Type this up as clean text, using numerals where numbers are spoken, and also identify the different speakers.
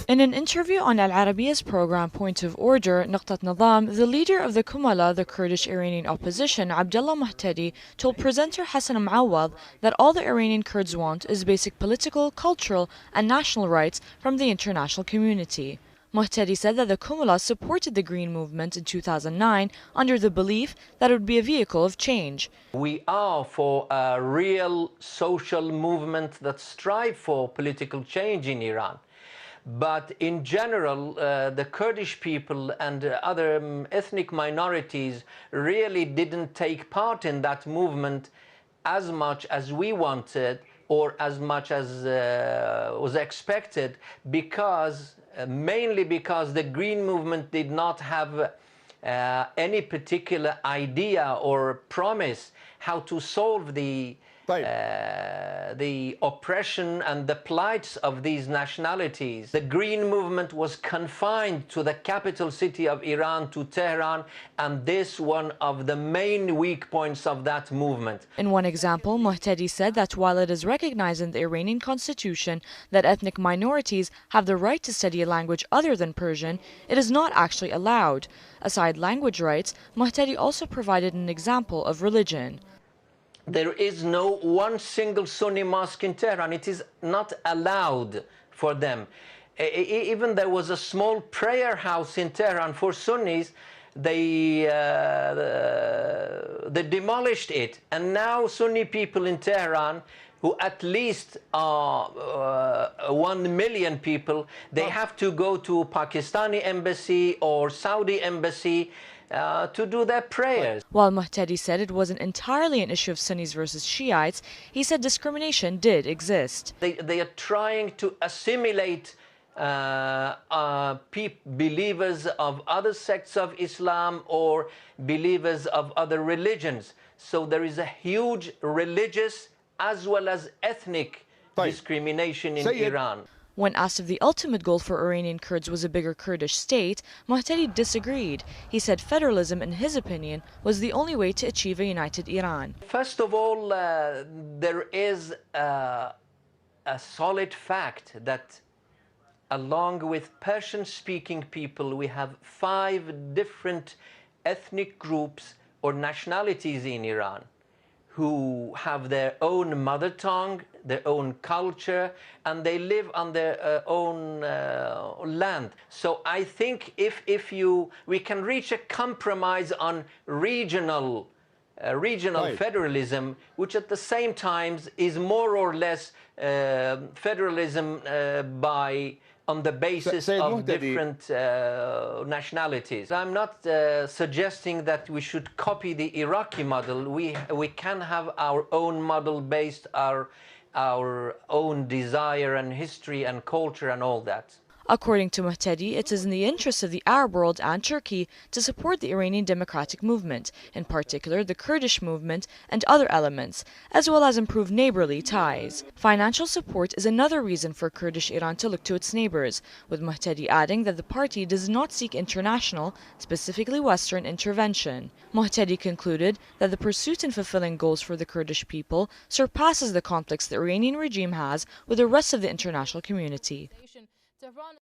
Speaker 1: In an interview on Al Arabiya's program Point of Order, Naqtat Nizam, the leader of the Kumala, the Kurdish Iranian opposition, Abdullah Muhtadi, told presenter Hassan Mawad that all the Iranian Kurds want is basic political, cultural, and national rights from the international community. Muhtadi said that the Kumala supported the Green Movement in 2009 under the belief that it would be a vehicle of change.
Speaker 2: We are for a real social movement that strive for political change in Iran. But in general, the Kurdish people and other ethnic minorities really didn't take part in that movement as much as we wanted or as much as was expected, because mainly because the Green Movement did not have any particular idea or promise how to solve the oppression and the plights of these nationalities. The Green Movement was confined to the capital city of Iran, to Tehran, and this one of the main weak points of that movement.
Speaker 1: In one example, Muhtadi said that while it is recognized in the Iranian constitution that ethnic minorities have the right to study a language other than Persian, it is not actually allowed. Aside language rights, Muhtadi also provided an example of religion.
Speaker 2: There is no one single Sunni mosque in Tehran. It is not allowed for them. Even there was a small prayer house in Tehran for Sunnis. They demolished it. And now Sunni people in Tehran, who at least are 1 million people, they have to go to Pakistani embassy or Saudi embassy to do their prayers.
Speaker 1: While Muhtadi said it wasn't entirely an issue of Sunnis versus Shiites, he said discrimination did exist.
Speaker 2: They are trying to assimilate believers of other sects of Islam or believers of other religions. So there is a huge religious as well as ethnic discrimination in Iran.
Speaker 1: When asked if the ultimate goal for Iranian Kurds was a bigger Kurdish state, Muhtadi disagreed. He said federalism, in his opinion, was the only way to achieve a united Iran.
Speaker 2: First of all, there is a solid fact that along with Persian-speaking people, we have 5 different ethnic groups or nationalities in Iran who have their own mother tongue, their own culture, and they live on their own land. So I think if we can reach a compromise on regional federalism, which at the same time is more or less federalism on the basis of different nationalities. I'm not suggesting that we should copy the Iraqi model. We can have our own model based our own desire and history and culture and all that.
Speaker 1: According to Muhtadi, it is in the interest of the Arab world and Turkey to support the Iranian democratic movement, in particular the Kurdish movement and other elements, as well as improve neighborly ties. Financial support is another reason for Kurdish Iran to look to its neighbors, with Muhtadi adding that the party does not seek international, specifically Western, intervention. Muhtadi concluded that the pursuit in fulfilling goals for the Kurdish people surpasses the conflicts the Iranian regime has with the rest of the international community.